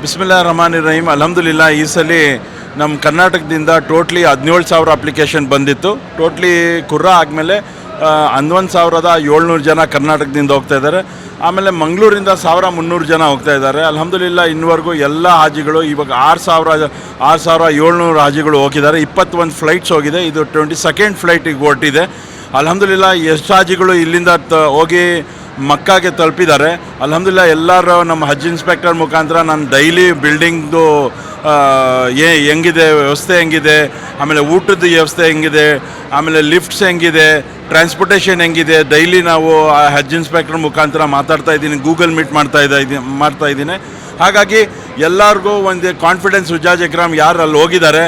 ಬಿಸ್ಮಿಲ್ಲಾ ರಹಮಾನ್ ರಹೀಮ್. ಅಲ್ಹಮ್ದುಲಿಲ್ಲಾ ಈ ಸಲ ನಮ್ಮ ಕರ್ನಾಟಕದಿಂದ ಟೋಟ್ಲಿ 17,000 ಅಪ್ಲಿಕೇಶನ್ ಬಂದಿತ್ತು. ಟೋಟ್ಲಿ ಕುರ್ರಾ ಆದಮೇಲೆ 11,700 ಜನ ಕರ್ನಾಟಕದಿಂದ ಹೋಗ್ತಾ ಇದ್ದಾರೆ. ಆಮೇಲೆ ಮಂಗಳೂರಿಂದ 1,300 ಜನ ಹೋಗ್ತಾ ಇದ್ದಾರೆ. ಅಲ್ಹಮ್ದುಲಿಲ್ಲಾ ಇನ್ನುವರೆಗೂ ಎಲ್ಲ ಹಾಜಿಗಳು ಇವಾಗ 6,700 ಹಾಜಿಗಳು ಹೋಗಿದ್ದಾರೆ. 21 ಫ್ಲೈಟ್ಸ್ ಹೋಗಿದೆ. ಇದು 22nd ಫ್ಲೈಟ್ ಈಗ ಹೊರಟಿದೆ. ಅಲ್ಹಮ್ದುಲಿಲ್ಲಾ ಎಷ್ಟು ಹಾಜಿಗಳು ಇಲ್ಲಿಂದ ಹೋಗಿ ಮಕ್ಕಾಗೆ ತಲುಪಿದ್ದಾರೆ. ಅಲ್ಹಮ್ದುಲಿಲ್ಲಾ ಎಲ್ಲರೂ ನಮ್ಮ ಹಜ್ ಇನ್ಸ್ಪೆಕ್ಟರ್ ಮುಖಾಂತರ ನಾನು ಡೈಲಿ ಬಿಲ್ಡಿಂಗ್ದು ಹೆಂಗಿದೆ ವ್ಯವಸ್ಥೆ ಹೆಂಗಿದೆ, ಆಮೇಲೆ ಊಟದ ವ್ಯವಸ್ಥೆ ಹೆಂಗಿದೆ, ಆಮೇಲೆ ಲಿಫ್ಟ್ಸ್ ಹೆಂಗಿದೆ, ಟ್ರಾನ್ಸ್ಪೋರ್ಟೇಷನ್ ಹೆಂಗಿದೆ, ಡೈಲಿ ನಾವು ಆ ಹಜ್ ಇನ್ಸ್ಪೆಕ್ಟರ್ ಮುಖಾಂತರ ಮಾತಾಡ್ತಾ ಇದ್ದೀನಿ, ಗೂಗಲ್ ಮೀಟ್ ಮಾಡ್ತಾ ಇದ್ದೀನಿ. ಹಾಗಾಗಿ ಎಲ್ಲರಿಗೂ ಒಂದು ಕಾನ್ಫಿಡೆನ್ಸ್. ಹುಜಾಜ್ ಇಕ್ರಾಮ್ ಯಾರು ಅಲ್ಲಿ ಹೋಗಿದ್ದಾರೆ,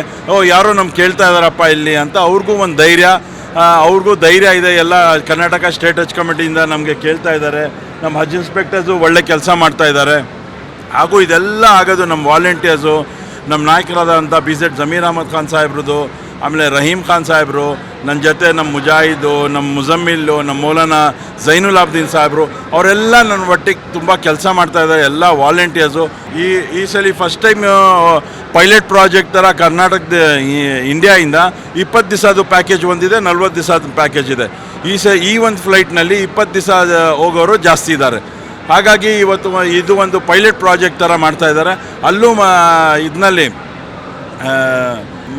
ಯಾರೋ ನಮ್ಗೆ ಕೇಳ್ತಾ ಇದ್ದಾರಪ್ಪ ಇಲ್ಲಿ ಅಂತ ಅವ್ರಿಗೂ ಒಂದು ಧೈರ್ಯ ಇದೆ. ಎಲ್ಲ ಕರ್ನಾಟಕ ಸ್ಟೇಟ್ ಹಜ್ ಕಮಿಟಿಯಿಂದ ನಮಗೆ ಕೇಳ್ತಾ ಇದ್ದಾರೆ. ನಮ್ಮ ಹಜ್ ಇನ್ಸ್ಪೆಕ್ಟರ್ಸು ಒಳ್ಳೆ ಕೆಲಸ ಮಾಡ್ತಾ ಇದ್ದಾರೆ. ಹಾಗೂ ಇದೆಲ್ಲ ಆಗೋದು ನಮ್ಮ ವಾಲಂಟಿಯರ್ಸು, ನಮ್ಮ ನಾಯಕರಾದಂಥ BZ ಜಮೀರ್ ಅಹಮದ್ ಖಾನ್ ಸಾಹೇಬ್ರದ್ದು, ಆಮೇಲೆ ರಹೀಮ್ ಖಾನ್ ಸಾಹೇಬರು, ನನ್ನ ಜೊತೆ ನಮ್ಮ ಮುಜಾಹಿದು, ನಮ್ಮ ಮುಜಮ್ಮಿಲ್ಲು, ನಮ್ಮ ಮೌಲಾನಾ ಝೈನುಲ್ ಆಬ್ದೀನ್ ಸಾಹೇಬರು, ಅವರೆಲ್ಲ ನನ್ನ ಒಟ್ಟಿಗೆ ತುಂಬ ಕೆಲಸ ಮಾಡ್ತಾಯಿದ್ದಾರೆ. ಎಲ್ಲ ವಾಲಂಟಿಯರ್ಸು. ಈ ಸಲ ಫಸ್ಟ್ ಟೈಮ್ ಪೈಲಟ್ ಪ್ರಾಜೆಕ್ಟ್ ಥರ ಕರ್ನಾಟಕದ ಇಂಡಿಯಾಯಿಂದ 20 ದಿವಸದ ಪ್ಯಾಕೇಜ್ ಒಂದಿದೆ, 40 ದಿವಸದ ಪ್ಯಾಕೇಜ್ ಇದೆ. ಈ ಒಂದು ಫ್ಲೈಟ್ನಲ್ಲಿ 20 ದಿವಸ ಹೋಗೋರು ಜಾಸ್ತಿ ಇದ್ದಾರೆ. ಹಾಗಾಗಿ ಇದು ಒಂದು ಪೈಲಟ್ ಪ್ರಾಜೆಕ್ಟ್ ಥರ ಮಾಡ್ತಾಯಿದ್ದಾರೆ. ಅಲ್ಲೂ ಇದರಲ್ಲಿ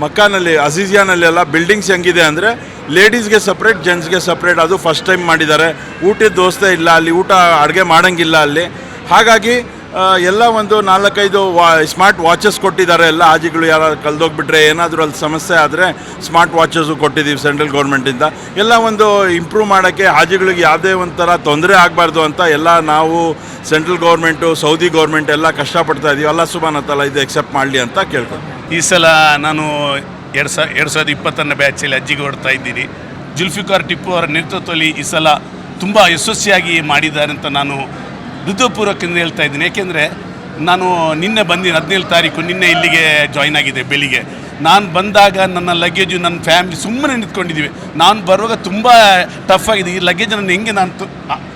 ಮಕ್ಕಾನಲ್ಲಿ ಅಜೀಜಿಯಾನಲ್ಲೆಲ್ಲ ಬಿಲ್ಡಿಂಗ್ಸ್ ಹೆಂಗಿದೆ ಅಂದರೆ ಲೇಡೀಸ್ಗೆ ಸಪ್ರೇಟ್, ಜೆಂಟ್ಸ್ಗೆ ಸಪ್ರೇಟ್. ಅದು ಫಸ್ಟ್ ಟೈಮ್ ಮಾಡಿದ್ದಾರೆ. ಊಟದ ವ್ಯವಸ್ಥೆ ಇಲ್ಲ ಅಲ್ಲಿ, ಅಡುಗೆ ಮಾಡೋಂಗಿಲ್ಲ ಅಲ್ಲಿ. ಹಾಗಾಗಿ ಎಲ್ಲ ಒಂದು 4-5 ಸ್ಮಾರ್ಟ್ ವಾಚಸ್ ಕೊಟ್ಟಿದ್ದಾರೆ. ಎಲ್ಲ ಹಾಜಿಗಳು ಯಾರು ಕಳೆದೋಗ್ಬಿಟ್ರೆ ಏನಾದರೂ ಅಲ್ಲಿ ಸಮಸ್ಯೆ ಆದರೆ ಸ್ಮಾರ್ಟ್ ವಾಚಸ್ಸು ಕೊಟ್ಟಿದ್ದೀವಿ ಸೆಂಟ್ರಲ್ ಗೌರ್ಮೆಂಟಿಂದ. ಎಲ್ಲ ಒಂದು ಇಂಪ್ರೂವ್ ಮಾಡೋಕ್ಕೆ, ಹಾಜಿಗಳಿಗೆ ಯಾವುದೇ ಒಂಥರ ತೊಂದರೆ ಆಗಬಾರ್ದು ಅಂತ ಎಲ್ಲ ನಾವು ಸೆಂಟ್ರಲ್ ಗೌರ್ಮೆಂಟು, ಸೌದಿ ಗೌರ್ಮೆಂಟ್ ಎಲ್ಲ ಕಷ್ಟಪಡ್ತಾ ಇದ್ದೀವಿ. ಅಲ್ಲಾ ಸುಬ್ಹಾನಹು ವ ತಆಲಾ ಇದು ಎಕ್ಸೆಪ್ಟ್ ಮಾಡಲಿ ಅಂತ ಕೇಳ್ಕೊಂಡು ಈ ಸಲ ನಾನು 2020 ಬ್ಯಾಚಲ್ಲಿ ಹಜ್ಜಿಗೆ ಹೊರಡ್ತಾ ಇದ್ದೀನಿ. ಜುಲ್ಫಿಕಾರ್ ಟಿಪ್ಪು ಅವರ ನೇತೃತ್ವದಲ್ಲಿ ಈ ಸಲ ತುಂಬ ಯಶಸ್ವಿಯಾಗಿ ಮಾಡಿದ್ದಾರೆ ಅಂತ ನಾನು ಹೃದಯಪೂರ್ವಕದಿಂದ ಹೇಳ್ತಾ ಇದ್ದೀನಿ. ಏಕೆಂದರೆ ನಾನು ನಿನ್ನೆ ಬಂದಿನಿ, 17 ತಾರೀಕು ನಿನ್ನೆ ಇಲ್ಲಿಗೆ ಜಾಯ್ನ್ ಆಗಿದೆ ಬೆಳಿಗ್ಗೆ. ನಾನು ಬಂದಾಗ ನನ್ನ ಲಗೇಜು, ನನ್ನ ಫ್ಯಾಮಿಲಿ ಸುಮ್ಮನೆ ನಿಂತ್ಕೊಂಡಿದ್ದೀವಿ. ನಾನು ಬರುವಾಗ ತುಂಬ ಟಫ್ ಆಗಿದೆ. ಈ ಲಗೇಜನ್ನು ಹೆಂಗೆ ನಾನು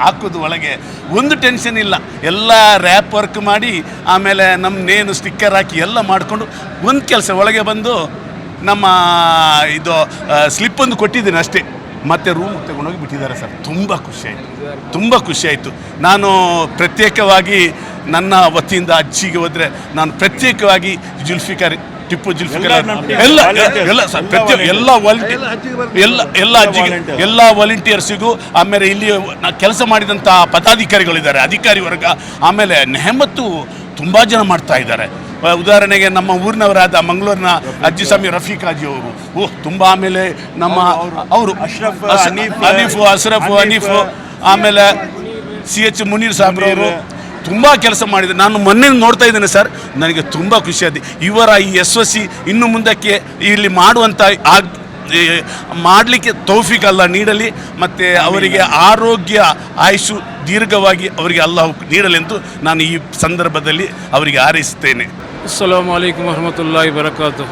ಹಾಕೋದು ಒಳಗೆ, ಒಂದು ಟೆನ್ಷನ್ ಇಲ್ಲ. ಎಲ್ಲ ರ್ಯಾಪ್ ವರ್ಕ್ ಮಾಡಿ ಆಮೇಲೆ ನಮ್ಮ ಸ್ಟಿಕ್ಕರ್ ಹಾಕಿ ಎಲ್ಲ ಮಾಡಿಕೊಂಡು ಒಂದು ಕೆಲಸ ಒಳಗೆ ಬಂದು ನಮ್ಮ ಇದು ಸ್ಲಿಪ್ ಒಂದು ಕೊಟ್ಟಿದ್ದೀನಿ ಅಷ್ಟೇ. ಮತ್ತು ರೂಮ್ ತಗೊಂಡೋಗಿ ಬಿಟ್ಟಿದ್ದಾರೆ ಸರ್. ತುಂಬ ಖುಷಿಯಾಯಿತು. ನಾನು ಪ್ರತ್ಯೇಕವಾಗಿ ನನ್ನ ವತಿಯಿಂದ ಹಜ್ಜಿಗೆ ಹೋದರೆ ನಾನು ಪ್ರತ್ಯೇಕವಾಗಿ ಟಿಪ್ಪು ಜುಲ್ಫಿಕಾರ್ ಎಲ್ಲ ವಾಲಂಟಿಯರ್ಸಿಗೂ, ಆಮೇಲೆ ಇಲ್ಲಿ ಕೆಲಸ ಮಾಡಿದಂಥ ಪದಾಧಿಕಾರಿಗಳಿದ್ದಾರೆ, ಅಧಿಕಾರಿ ವರ್ಗ, ಆಮೇಲೆ ನೆಹಮತ್ತು ತುಂಬ ಜನ ಮಾಡ್ತಾ ಇದ್ದಾರೆ. ಉದಾಹರಣೆಗೆ ನಮ್ಮ ಊರಿನವರಾದ ಮಂಗಳೂರಿನ ಅಜ್ಜಿ ಸ್ವಾಮಿ ರಫೀಕ್ ಹಾಜಿ ಅವರು ತುಂಬ, ಆಮೇಲೆ ನಮ್ಮ ಅವರು ಅಶ್ರಫ್, ಆಮೇಲೆ CH ಮುನೀರ್ ಸಾಹೇಬ್ರವರು ತುಂಬ ಕೆಲಸ ಮಾಡಿದ್ದಾರೆ. ನಾನು ಮೊನ್ನೆ ನೋಡ್ತಾ ಇದ್ದೇನೆ ಸರ್, ನನಗೆ ತುಂಬ ಖುಷಿಯಾದ. ಇವರ ಈ ಯಶಸ್ವಿ ಇನ್ನು ಮುಂದಕ್ಕೆ ಇಲ್ಲಿ ಮಾಡಲಿಕ್ಕೆ ತೌಫೀಕ್ ಅಲ್ಲ ನೀಡಲಿ, ಮತ್ತು ಅವರಿಗೆ ಆರೋಗ್ಯ ಆಯುಷು ದೀರ್ಘವಾಗಿ ಅವರಿಗೆ ಅಲ್ಲಾಹ್ ನೀಡಲೆಂದು ನಾನು ಈ ಸಂದರ್ಭದಲ್ಲಿ ಅವರಿಗೆ ಹಾರೈಸುತ್ತೇನೆ. ಅಸ್ಸಲಾಮು ಅಲೈಕುಮ್ ವರಹಮತುಲ್ಲಾಹಿ ವಬರಕಾತು.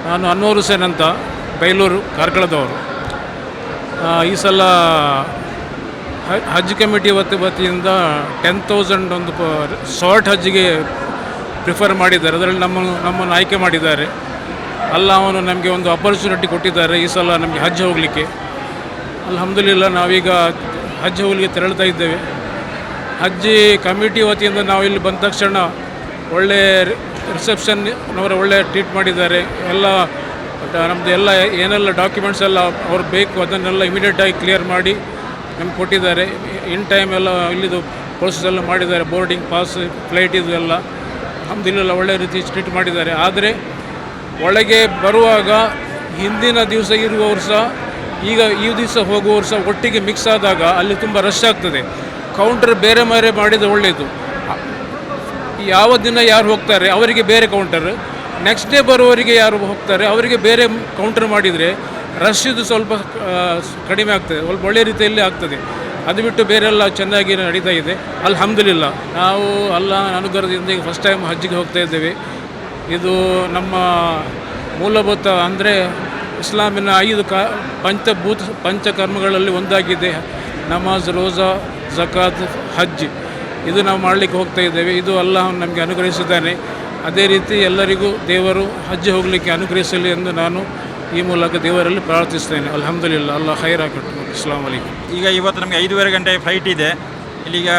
ನಾನು ಅನ್ವರ್ ಹುಸೇನ್ ಅಂತ, ಬೈಲೂರು ಕಾರ್ಕಳದವರು. ಈ ಸಲ ಹಜ್ ಕಮಿಟಿ ವತಿಯಿಂದ 10,000 ಒಂದು ಶಾರ್ಟ್ ಹಜ್ಜಿಗೆ ಪ್ರಿಫರ್ ಮಾಡಿದ್ದಾರೆ. ಅದರಲ್ಲಿ ನಮ್ಮನ್ನು ಆಯ್ಕೆ ಮಾಡಿದ್ದಾರೆ. ಅವನು ನಮಗೆ ಒಂದು ಅಪರ್ಚುನಿಟಿ ಕೊಟ್ಟಿದ್ದಾರೆ ಈ ಸಲ ನಮಗೆ ಹಜ್ ಹೋಗಲಿಕ್ಕೆ. ಅಲ್ಹಮ್ದುಲಿಲ್ಲಾ ನಾವೀಗ ಹಜ್ ಹೋಗಲಿಕ್ಕೆ ತೆರಳ್ತಾ ಇದ್ದೇವೆ. ಹಜ್ ಕಮಿಟಿ ವತಿಯಿಂದ ನಾವು ಇಲ್ಲಿ ಬಂದ ತಕ್ಷಣ ಒಳ್ಳೆ ರಿಸೆಪ್ಷನ್ನವರು ಒಳ್ಳೆ ಟ್ರೀಟ್ ಮಾಡಿದ್ದಾರೆ. ನಮ್ಮದು ಏನೆಲ್ಲ ಡಾಕ್ಯುಮೆಂಟ್ಸ್ ಎಲ್ಲ ಅವ್ರು ಬೇಕು ಅದನ್ನೆಲ್ಲ ಇಮಿಡಿಯೇಟಾಗಿ ಕ್ಲಿಯರ್ ಮಾಡಿ ನಮ್ಗೆ ಕೊಟ್ಟಿದ್ದಾರೆ. ಇನ್ ಟೈಮ್ ಎಲ್ಲ ಇಲ್ಲಿದು ಪ್ರೋಸೆಸ್ ಎಲ್ಲ ಮಾಡಿದ್ದಾರೆ. ಬೋರ್ಡಿಂಗ್ ಪಾಸ್, ಫ್ಲೈಟ್ ಇದು ಎಲ್ಲ ಅಲ್ಹಮ್ದುಲಿಲ್ಲಾ ಒಳ್ಳೆ ರೀತಿ ಟ್ರೀಟ್ ಮಾಡಿದ್ದಾರೆ. ಆದರೆ ಒಳಗೆ ಬರುವಾಗ ಹಿಂದಿನ ದಿವಸ ಇರುವವರು ಸಹ ಈಗ ಈ ದಿವಸ ಹೋಗುವವರು ಸಹ ಒಟ್ಟಿಗೆ ಮಿಕ್ಸ್ ಆದಾಗ ಅಲ್ಲಿ ತುಂಬ ರಶ್ ಆಗ್ತದೆ. ಕೌಂಟರ್ ಬೇರೆ ಮಾಡಿದರೆ ಒಳ್ಳೆಯದು. ಯಾವ ದಿನ ಯಾರು ಹೋಗ್ತಾರೆ ಅವರಿಗೆ ಬೇರೆ ಕೌಂಟರ್, ನೆಕ್ಸ್ಟ್ ಡೇ ಬರುವವರಿಗೆ ಯಾರು ಹೋಗ್ತಾರೆ ಅವರಿಗೆ ಬೇರೆ ಕೌಂಟರ್ ಮಾಡಿದರೆ ರಶ್ ಇದು ಸ್ವಲ್ಪ ಕಡಿಮೆ ಆಗ್ತದೆ, ಸ್ವಲ್ಪ ಒಳ್ಳೆಯ ರೀತಿಯಲ್ಲಿ ಆಗ್ತದೆ. ಅದು ಬಿಟ್ಟು ಬೇರೆಲ್ಲ ಚೆನ್ನಾಗಿ ನಡೀತಾ ಇದೆ ಅಲ್ಹಮ್ದುಲಿಲ್ಲಾ. ನಾವು ಅಲ್ಲಾಹನ ಅನುಗ್ರಹದಿಂದ ಈಗ ಫಸ್ಟ್ ಟೈಮ್ ಹಜ್ಜಿಗೆ ಹೋಗ್ತಾ ಇದ್ದೇವೆ. ಇದು ನಮ್ಮ ಮೂಲಭೂತ ಅಂದರೆ ಇಸ್ಲಾಮಿನ 5 ಪಂಚಕರ್ಮಗಳಲ್ಲಿ ಒಂದಾಗಿದೆ ನಮಾಜ್, ರೋಜಾ, ಝಕಾತ್, ಹಜ್. ಇದು ನಾವು ಮಾಡಲಿಕ್ಕೆ ಹೋಗ್ತಾ ಇದ್ದೇವೆ. ಇದು ಅಲ್ಲಾಹ್ ನಮಗೆ ಅನುಗ್ರಹಿಸಿದ್ದಾನೆ. ಅದೇ ರೀತಿ ಎಲ್ಲರಿಗೂ ದೇವರು ಹಜ್ ಹೋಗಲಿಕ್ಕೆ ಅನುಗ್ರಹಿಸಲಿ ಎಂದು ನಾನು ಈ ಮೂಲಕ ದೇವರಲ್ಲಿ ಪ್ರಾರ್ಥಿಸ್ತೇನೆ. ಅಲ್ಹಮ್ದುಲಿಲ್ಲಾಹ್, ಅಲ್ಲಾಹ್ ಖೈರಾಕಟ್ಟು. ಅಸ್ಸಲಾಮು ಅಲೈಕುಮ್. ಈಗ ಇವತ್ತು ನಮಗೆ 5:30 ಗಂಟೆ ಫ್ಲೈಟ್ ಇದೆ. ಇಲ್ಲಿಗ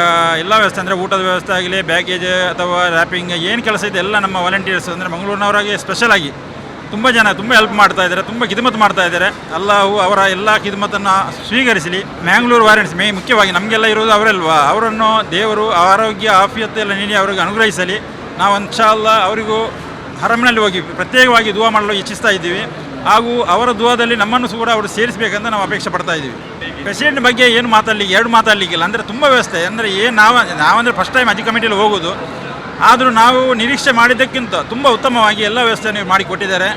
ಎಲ್ಲ ವ್ಯವಸ್ಥೆ ಅಂದರೆ ಊಟದ ವ್ಯವಸ್ಥೆ ಆಗಲಿ, ಬ್ಯಾಗೇಜ್ ಅಥವಾ ರ್ಯಾಪಿಂಗ್ ಏನು ಕೆಲಸ ಇದೆ ಎಲ್ಲ ನಮ್ಮ ವಾಲಂಟಿಯರ್ಸ್ ಅಂದರೆ ಮಂಗಳೂರಿನವರಾಗಿ ಸ್ಪೆಷಲ್ ಆಗಿ ತುಂಬ ಜನ ತುಂಬ ಹೆಲ್ಪ್ ಮಾಡ್ತಾ ಇದ್ದಾರೆ, ತುಂಬ ಖಿದ್ಮತ್ ಮಾಡ್ತಾ ಇದ್ದಾರೆ. ಅಲ್ಲಾಹು ಅವರ ಎಲ್ಲ ಖಿದ್ಮತನ್ನು ಸ್ವೀಕರಿಸಲಿ. ಮ್ಯಾಂಗ್ಳೂರು ವಾರೆಂಟ್ಸ್ ಮುಖ್ಯವಾಗಿ ನಮಗೆಲ್ಲ ಇರೋದು ಅವರಲ್ವಾ, ಅವರನ್ನು ದೇವರು ಆರೋಗ್ಯ ಆಫಿಯತ್ ಎಲ್ಲ ನೀಡಿ ಅವರಿಗೆ ಅನುಗ್ರಹಿಸಲಿ. ನಾವು ಇನ್ಶಾಅಲ್ಲಾ ಅವರಿಗೂ ಹರಮ್ನಲ್ಲಿ ಹೋಗಿ ಪ್ರತ್ಯೇಕವಾಗಿ ದುವಾ ಮಾಡಲು ಇಚ್ಛಿಸ್ತಾ ಇದ್ದೀವಿ. ಹಾಗೂ ಅವರ ದುವಾದಲ್ಲಿ ನಮ್ಮನ್ನು ಕೂಡ ಅವರು ಸೇರಿಸಬೇಕಂತ ನಾವು ಅಪೇಕ್ಷೆ ಪಡ್ತಾ ಇದ್ದೀವಿ. ಪ್ರೆಸಿಡೆಂಟ್ ಬಗ್ಗೆ ಏನು ಮಾತಾಡಲಿಕ್ಕೆ, ಎರಡು ಮಾತಾಡಲಿಕ್ಕಿಲ್ಲ. ಅಂದರೆ ತುಂಬ ವ್ಯವಸ್ಥೆ ಅಂದರೆ ಏನು ನಾವಂದರೆ ಫಸ್ಟ್ ಟೈಮ್ ಹಜ್ ಕಮಿಟಿಯಲ್ಲಿ ಹೋಗೋದು, ಆದರೂ ನಾವು ನಿರೀಕ್ಷೆ ಮಾಡಿದ್ದಕ್ಕಿಂತ ತುಂಬ ಉತ್ತಮವಾಗಿ ಎಲ್ಲ ವ್ಯವಸ್ಥೆಯನ್ನು ಮಾಡಿಕೊಟ್ಟಿದ್ದಾರೆ.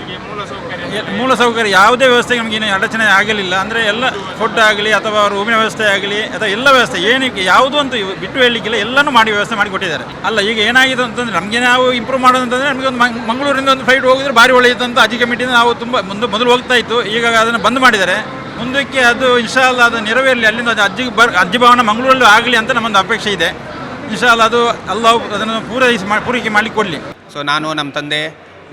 ಮೂಲಸೌಕರ್ಯ ಯಾವುದೇ ವ್ಯವಸ್ಥೆಗೆ ನಮಗೇನು ಅಡಚಣೆ ಆಗಲಿಲ್ಲ. ಅಂದರೆ ಎಲ್ಲ ಫುಡ್ ಆಗಲಿ ಅಥವಾ ರೂಮಿನ ವ್ಯವಸ್ಥೆ ಆಗಲಿ ಅಥವಾ ಎಲ್ಲ ವ್ಯವಸ್ಥೆ ಏನಕ್ಕೆ ಯಾವುದೂ ಅಂತ ಬಿಟ್ಟು ಹೇಳಲಿಕ್ಕಿಲ್ಲ, ಎಲ್ಲನೂ ಮಾಡಿ ವ್ಯವಸ್ಥೆ ಮಾಡಿಕೊಟ್ಟಿದ್ದಾರೆ. ಅಲ್ಲ ಈಗ ಏನಾಗಿದೆ ಅಂತಂದರೆ ನಮಗೆ ನಾವು ಇಂಪ್ರೂವ್ ಮಾಡೋದು ಅಂತಂದರೆ ನಮಗೆ ಒಂದು ಮಂಗಳೂರಿಂದ ಒಂದು ಫ್ಲೈಟ್ ಹೋಗಿದ್ರೆ ಭಾರಿ ಒಳ್ಳೆಯಿತ್ತು ಅಂತ ಹಜ್ ಕಮಿಟಿಯಿಂದ ನಾವು ತುಂಬ ಮೊದಲು ಹೋಗ್ತಾ ಇತ್ತು. ಈಗ ಅದನ್ನು ಬಂದ್ ಮಾಡಿದ್ದಾರೆ. ಮುಂದಕ್ಕೆ ಅದು ಇನ್ಶಾಅಲ್ಲಾ ಅದು ನೆರವೇರಲಿ. ಅಲ್ಲಿಂದ ಹಜ್ ಭವನ ಮಂಗಳೂರಲ್ಲೂ ಆಗಲಿ ಅಂತ ನಮ್ಮೊಂದು ಅಪೇಕ್ಷೆ ಇದೆ. ಇನ್ಶಾಅಲ್ಲಾ ಅದು ಅಲ್ಲಾಹ್ ಅದನ್ನು ಪೂರೈಕೆ ಮಾಡಲಿಕ್ಕೆ ಕೊಡಲಿ. ಸೊ ನಾನು, ನಮ್ಮ ತಂದೆ,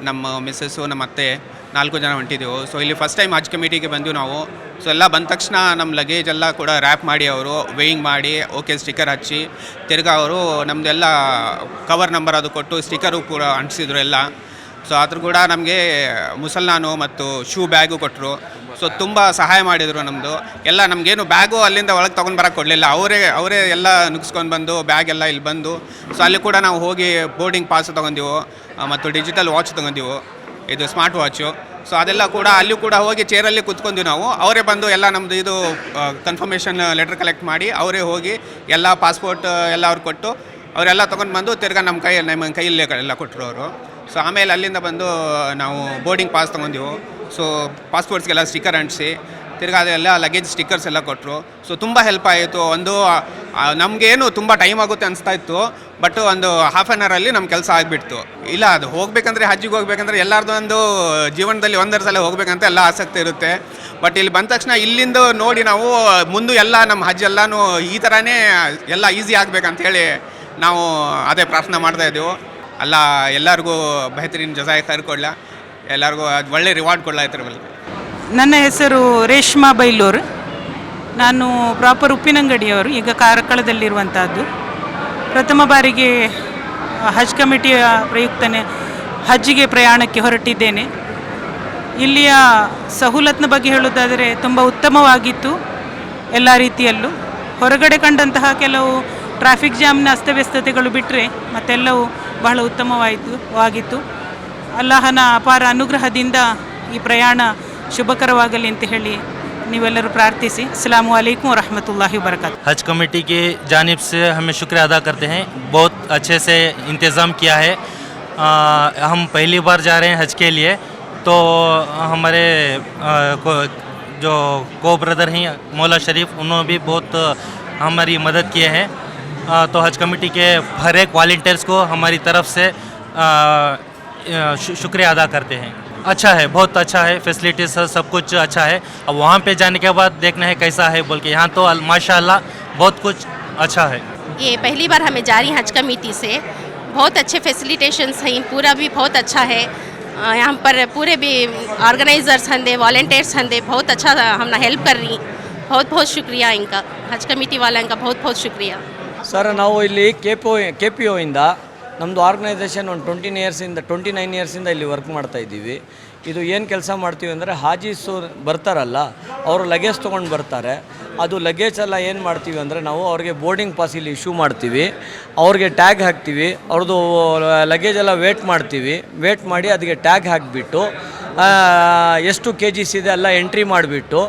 ನಮ್ಮ ಮಿಸ್ಸಸ್ಸು, ನಮ್ಮ ಅತ್ತೆ 4 ಜನ ಹೊಂಟಿದ್ದೆವು. ಸೊ ಇಲ್ಲಿ ಫಸ್ಟ್ ಟೈಮ್ ಹಜ್ ಕಮಿಟಿಗೆ ಬಂದು ನಾವು. ಸೊ ಎಲ್ಲ ಬಂದ ತಕ್ಷಣ ನಮ್ಮ ಲಗೇಜ್ ಎಲ್ಲ ಕೂಡ ರ್ಯಾಪ್ ಮಾಡಿ ಅವರು ವೇಯಿಂಗ್ ಮಾಡಿ ಓಕೆ ಸ್ಟಿಕ್ಕರ್ ಹಚ್ಚಿ ತಿರ್ಗಾ ಅವರು ನಮ್ಮದೆಲ್ಲ ಕವರ್ ನಂಬರ್ ಅದು ಕೊಟ್ಟು ಸ್ಟಿಕ್ಕರು ಕೂಡ ಅಂಟಿಸಿದ್ರು ಎಲ್ಲ. ಸೊ ಅದ್ರ ಕೂಡ ನಮಗೆ ಮುಸಲ್ಮಾನು ಮತ್ತು ಶೂ ಬ್ಯಾಗು ಕೊಟ್ಟರು. ಸೊ ತುಂಬ ಸಹಾಯ ಮಾಡಿದರು. ನಮ್ಮದು ಎಲ್ಲ ನಮಗೇನು ಬ್ಯಾಗು ಅಲ್ಲಿಂದ ಒಳಗೆ ತೊಗೊಂಡು ಬರೋಕ್ಕೆ ಕೊಡಲಿಲ್ಲ, ಅವರೇ ಎಲ್ಲ ನುಗ್ಸ್ಕೊಂಡು ಬಂದು ಬ್ಯಾಗ್ ಎಲ್ಲ ಇಲ್ಲಿ ಬಂದು. ಸೊ ಅಲ್ಲಿ ಕೂಡ ನಾವು ಹೋಗಿ ಬೋರ್ಡಿಂಗ್ ಪಾಸ್ ತೊಗೊಂಡಿವು ಮತ್ತು ಡಿಜಿಟಲ್ ವಾಚ್ ತೊಗೊಂಡಿವು, ಇದು ಸ್ಮಾರ್ಟ್ ವಾಚು. ಸೊ ಅದೆಲ್ಲ ಕೂಡ ಅಲ್ಲಿ ಕೂಡ ಹೋಗಿ ಚೇರಲ್ಲಿ ಕೂತ್ಕೊಂಡ್ವಿ ನಾವು. ಅವರೇ ಬಂದು ಎಲ್ಲ ನಮ್ಮದು ಇದು ಕನ್ಫರ್ಮೇಷನ್ ಲೆಟರ್ ಕಲೆಕ್ಟ್ ಮಾಡಿ ಅವರೇ ಹೋಗಿ ಎಲ್ಲ ಪಾಸ್ಪೋರ್ಟ್ ಎಲ್ಲ ಅವ್ರು ಕೊಟ್ಟು ಅವರೆಲ್ಲ ತೊಗೊಂಡು ಬಂದು ತಿರ್ಗಾ ನಮ್ಮ ಕೈಯಲ್ಲಿ ಎಲ್ಲ ಕೊಟ್ಟರು ಅವರು. ಸೊ ಆಮೇಲೆ ಅಲ್ಲಿಂದ ಬಂದು ನಾವು ಬೋರ್ಡಿಂಗ್ ಪಾಸ್ ತೊಗೊಂಡಿವು. ಸೊ ಪಾಸ್ಪೋರ್ಟ್ಸ್ಗೆಲ್ಲ ಸ್ಟಿಕ್ಕರ್ ಅಂಟಿಸಿ ತಿರ್ಗಾ ಅದೆಲ್ಲ ಲಗೇಜ್ ಸ್ಟಿಕ್ಕರ್ಸ್ ಎಲ್ಲ ಕೊಟ್ಟರು. ಸೊ ತುಂಬ ಹೆಲ್ಪ್ ಆಯಿತು. ಒಂದು ನಮಗೇನು ತುಂಬ ಟೈಮ್ ಆಗುತ್ತೆ ಅನಿಸ್ತಾ ಇತ್ತು, ಬಟ್ ಒಂದು ಹಾಫ್ ಆನ್ ಅವರಲ್ಲಿ ನಮ್ಮ ಕೆಲಸ ಆಗಿಬಿಡ್ತು. ಇಲ್ಲ ಅದು ಹೋಗಬೇಕಂದ್ರೆ ಹಜ್ಜಿಗೆ ಹೋಗ್ಬೇಕಂದ್ರೆ ಎಲ್ಲರದ್ದು ಒಂದು ಜೀವನದಲ್ಲಿ ಒಂದರ ಸಲ ಹೋಗ್ಬೇಕಂತ ಎಲ್ಲ ಆಸಕ್ತಿ ಇರುತ್ತೆ. ಬಟ್ ಇಲ್ಲಿ ಬಂದ ತಕ್ಷಣ ಇಲ್ಲಿಂದ ನೋಡಿ ನಾವು ಮುಂದೆ ಎಲ್ಲ ನಮ್ಮ ಹಜ್ ಎಲ್ಲನೂ ಈ ಥರನೇ ಎಲ್ಲ ಈಸಿ ಆಗಬೇಕಂತೇಳಿ ನಾವು ಅದೇ ಪ್ರಾರ್ಥನೆ ಮಾಡ್ತಾ ಇದ್ದೆವು. ಅಲ್ಲ ಎಲ್ಲರಿಗೂ ಬೆಹತರಿನ್ ಜಜಾಯ್ ಖೈರ್ ಕೊಡಲ, ಎಲ್ಲರಿಗೂ ಒಳ್ಳೆ ರಿವಾರ್ಡ್ ಕೊಡಲ ಇದ್ರಲ್ಲಿ. ನನ್ನ ಹೆಸರು ರೇಷ್ಮಾ ಬೈಲೂರು. ನಾನು ಪ್ರಾಪರ್ ಉಪ್ಪಿನಂಗಡಿಯವರು, ಈಗ ಕಾರ್ಕಳದಲ್ಲಿರುವಂಥದ್ದು. ಪ್ರಥಮ ಬಾರಿಗೆ ಹಜ್ ಕಮಿಟಿಯ ಪ್ರಯುಕ್ತನೇ ಹಜ್ಜಿಗೆ ಪ್ರಯಾಣಕ್ಕೆ ಹೊರಟಿದ್ದೇನೆ. ಇಲ್ಲಿಯ ಸವಲತ್ತಿನ ಬಗ್ಗೆ ಹೇಳುವುದಾದರೆ ತುಂಬ ಉತ್ತಮವಾಗಿತ್ತು ಎಲ್ಲ ರೀತಿಯಲ್ಲೂ. ಹೊರಗಡೆ ಕಂಡಂತಹ ಕೆಲವು ಟ್ರಾಫಿಕ್ ಜಾಮ್ನ ಅಸ್ತವ್ಯಸ್ತತೆಗಳು ಬಿಟ್ಟರೆ ಮತ್ತೆಲ್ಲವೂ ಬಹಳ ಉತ್ತಮವಾಗಿತ್ತು. ಅಲ್ಲಾಹನ ಅಪಾರ ಅನುಗ್ರಹದಿಂದ ಈ ಪ್ರಯಾಣ ಶುಭಕರವಾಗಲಿ ಅಂತ ಹೇಳಿ ನೀವೆಲ್ಲರೂ ಪ್ರಾರ್ಥಿಸಿ. अस्सलामु अलैकुम व रहमतुल्लाहि व बरकातहू। हज कमेटी की जानिब से हमें शुक्रिया अदा करते हैं, बहुत अच्छे से इंतज़ाम किया है। हम पहली बार जा रहे हैं हज के लिए, तो हमारे जो को ब्रदर हैं मौला शरीफ, उन्होंने भी बहुत हमारी मदद किए हैं। तो हज कमेटी के हर एक वॉलंटियर्स को हमारी तरफ से शुक्रिया अदा करते हैं। अच्छा है, बहुत अच्छा है, फैसिलिटीज़ सब कुछ अच्छा है। अब वहाँ पे जाने के बाद देखना है कैसा है बोल के। यहाँ तो माशाल्लाह बहुत कुछ अच्छा है। ये पहली बार हमें जा रही हज कमेटी से, बहुत अच्छे फैसिलिटेशंस हैं, पूरा भी बहुत अच्छा है। यहाँ पर पूरे भी ऑर्गेनाइजर्स हंदे, वॉलंटियर्स हंदे, बहुत अच्छा हमने हेल्प कर रही। बहुत बहुत शुक्रिया इनका, हज कमेटी वाला इनका बहुत बहुत शुक्रिया। ಸರ್, ನಾವು ಇಲ್ಲಿ KPO ಇಂದ ನಮ್ಮದು ಆರ್ಗನೈಸೇಷನ್ ಒಂದು 29 ಇಯರ್ಸಿಂದ ಇಲ್ಲಿ ವರ್ಕ್ ಮಾಡ್ತಾ ಇದ್ದೀವಿ. ಇದು ಏನು ಕೆಲಸ ಮಾಡ್ತೀವಿ ಅಂದರೆ ಹಾಜೀಸು ಬರ್ತಾರಲ್ಲ, ಅವರು ಲಗೇಜ್ ತೊಗೊಂಡು ಬರ್ತಾರೆ. ಅದು ಲಗೇಜ್ ಎಲ್ಲ ಏನು ಮಾಡ್ತೀವಿ ಅಂದರೆ ನಾವು ಅವ್ರಿಗೆ ಬೋರ್ಡಿಂಗ್ ಪಾಸ್ ಇಲ್ಲಿ ಇಶ್ಯೂ ಮಾಡ್ತೀವಿ, ಅವ್ರಿಗೆ ಟ್ಯಾಗ್ ಹಾಕ್ತೀವಿ, ಅವ್ರದ್ದು ಲಗೇಜ್ ಎಲ್ಲ ವೇಟ್ ಮಾಡ್ತೀವಿ. ವೇಟ್ ಮಾಡಿ ಅದಕ್ಕೆ ಟ್ಯಾಗ್ ಹಾಕಿಬಿಟ್ಟು ಎಷ್ಟು KGs ಇದೆ ಎಲ್ಲ ಎಂಟ್ರಿ ಮಾಡಿಬಿಟ್ಟು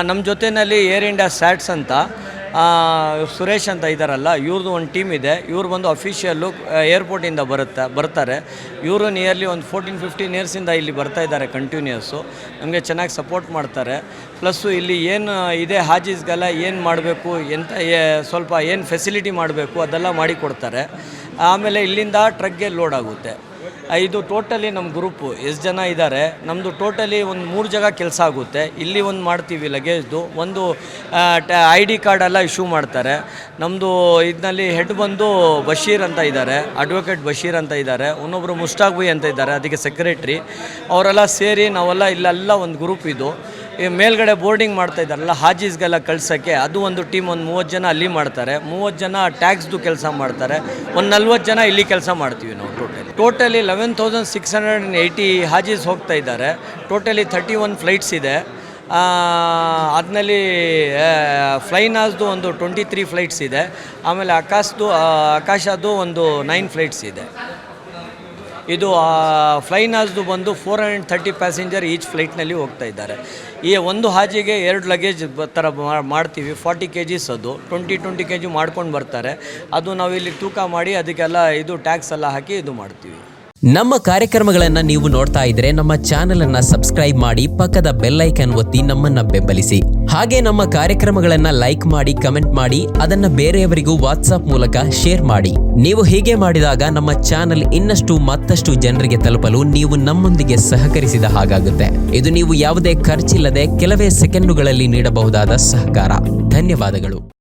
ನಮ್ಮ ಜೊತೆಯಲ್ಲಿ ಏರ್ ಇಂಡಿಯಾ ಸ್ಯಾಟ್ಸ್ ಅಂತ ಸುರೇಶ್ ಅಂತ ಇದ್ದಾರಲ್ಲ, ಇವ್ರದ್ದು ಒಂದು ಟೀಮ್ ಇದೆ. ಇವ್ರು ಬಂದು ಅಫಿಷಿಯಲ್ಲು ಏರ್ಪೋರ್ಟಿಂದ ಬರ್ತಾರೆ. ಇವರು ನಿಯರ್ಲಿ ಒಂದು 14-15 ಇಯರ್ಸಿಂದ ಇಲ್ಲಿ ಬರ್ತಾ ಇದ್ದಾರೆ ಕಂಟಿನ್ಯೂಸ್ಸು. ನಮಗೆ ಚೆನ್ನಾಗಿ ಸಪೋರ್ಟ್ ಮಾಡ್ತಾರೆ. ಪ್ಲಸ್ಸು ಇಲ್ಲಿ ಏನು ಇದೆ ಹಾಜೀಸ್ಗೆಲ್ಲ ಏನು ಮಾಡಬೇಕು, ಎಂತ ಸ್ವಲ್ಪ ಏನು ಫೆಸಿಲಿಟಿ ಮಾಡಬೇಕು ಅದೆಲ್ಲ ಮಾಡಿಕೊಡ್ತಾರೆ. ಆಮೇಲೆ ಇಲ್ಲಿಂದ ಟ್ರಕ್ಗೆ ಲೋಡ್ ಆಗುತ್ತೆ. ಇದು ಟೋಟಲಿ ನಮ್ಮ ಗ್ರೂಪು ಎಷ್ಟು ಜನ ಇದ್ದಾರೆ, ನಮ್ಮದು ಟೋಟಲಿ ಒಂದು 3 ಜಾಗ ಕೆಲಸ ಆಗುತ್ತೆ. ಇಲ್ಲಿ ಒಂದು ಮಾಡ್ತೀವಿ ಲಗೇಜ್ದು, ಒಂದು ID ಕಾರ್ಡೆಲ್ಲ ಇಶ್ಯೂ ಮಾಡ್ತಾರೆ. ನಮ್ಮದು ಇದರಲ್ಲಿ ಹೆಡ್ ಬಂದು ಬಶೀರ್ ಅಂತ ಇದ್ದಾರೆ, ಅಡ್ವೊಕೇಟ್ ಬಶೀರ್ ಅಂತ ಇದ್ದಾರೆ, ಇನ್ನೊಬ್ಬರು ಮುಸ್ತಾಕ್ ಬೈ ಅಂತ ಇದ್ದಾರೆ, ಅದಕ್ಕೆ ಸೆಕ್ರೆಟ್ರಿ. ಅವರೆಲ್ಲ ಸೇರಿ ನಾವೆಲ್ಲ ಇಲ್ಲೆಲ್ಲ ಒಂದು ಗ್ರೂಪ್ ಇದು. ಈ ಮೇಲ್ಗಡೆ ಬೋರ್ಡಿಂಗ್ ಮಾಡ್ತಾ ಇದ್ದಾರಲ್ಲ ಹಾಜೀಸ್ಗೆಲ್ಲ ಕಳ್ಸೋಕ್ಕೆ, ಅದು ಒಂದು ಟೀಮ್, ಒಂದು 30 ಜನ ಅಲ್ಲಿ ಮಾಡ್ತಾರೆ, 30 ಜನ ಟ್ಯಾಕ್ಸ್ದು ಕೆಲಸ ಮಾಡ್ತಾರೆ, ಒಂದು 40 ಜನ ಇಲ್ಲಿ ಕೆಲಸ ಮಾಡ್ತೀವಿ ನಾವು. ಟೋಟಲಿ 11,680 ಹಾಜೀಸ್ ಹೋಗ್ತಾ ಇದ್ದಾರೆ. ಟೋಟಲಿ 31 ಫ್ಲೈಟ್ಸ್ ಇದೆ. ಅದರಲ್ಲಿ ಫ್ಲೈನಾಸ್ದು ಒಂದು 23 ಫ್ಲೈಟ್ಸ್ ಇದೆ. ಆಮೇಲೆ ಆಕಾಶದ್ದು ಒಂದು 9 ಫ್ಲೈಟ್ಸ್ ಇದೆ. ಇದು ಫ್ಲೈನಾಸ್ದು ಬಂದು 430 ಪ್ಯಾಸೆಂಜರ್ ಈಚ್ ಫ್ಲೈಟ್ನಲ್ಲಿ ಹೋಗ್ತಾ ಇದ್ದಾರೆ. ಈ ಒಂದು ಹಾಜಿಗೆ 2 ಲಗೇಜ್ ಥರ ಮಾಡ್ತೀವಿ. 40 kgs ಅದು 20 kg ಮಾಡ್ಕೊಂಡು ಬರ್ತಾರೆ. ಅದು ನಾವಿಲ್ಲಿ ತೂಕ ಮಾಡಿ ಅದಕ್ಕೆಲ್ಲ ಇದು ಟ್ಯಾಕ್ಸ್ ಎಲ್ಲ ಹಾಕಿ ಇದು ಮಾಡ್ತೀವಿ. ನಮ್ಮ ಕಾರ್ಯಕ್ರಮಗಳನ್ನು ನೀವು ನೋಡ್ತಾ ಇದ್ರೆ ನಮ್ಮ ಚಾನೆಲ್ ಅನ್ನ ಸಬ್ಸ್ಕ್ರೈಬ್ ಮಾಡಿ, ಪಕ್ಕದ ಬೆಲ್ ಐಕಾನ್ ಒತ್ತಿ ನಮ್ಮನ್ನ ಬೆಂಬಲಿಸಿ. ಹಾಗೆ ನಮ್ಮ ಕಾರ್ಯಕ್ರಮಗಳನ್ನ ಲೈಕ್ ಮಾಡಿ, ಕಮೆಂಟ್ ಮಾಡಿ, ಅದನ್ನ ಬೇರೆಯವರಿಗೂ ವಾಟ್ಸ್ಆಪ್ ಮೂಲಕ ಶೇರ್ ಮಾಡಿ. ನೀವು ಹೀಗೆ ಮಾಡಿದಾಗ ನಮ್ಮ ಚಾನೆಲ್ ಇನ್ನಷ್ಟು ಮತ್ತಷ್ಟು ಜನರಿಗೆ ತಲುಪಲು ನೀವು ನಮ್ಮೊಂದಿಗೆ ಸಹಕರಿಸಿದ ಹಾಗಾಗುತ್ತೆ. ಇದು ನೀವು ಯಾವುದೇ ಖರ್ಚಿಲ್ಲದೆ ಕೆಲವೇ ಸೆಕೆಂಡುಗಳಲ್ಲಿ ನೀಡಬಹುದಾದ ಸಹಕಾರ. ಧನ್ಯವಾದಗಳು.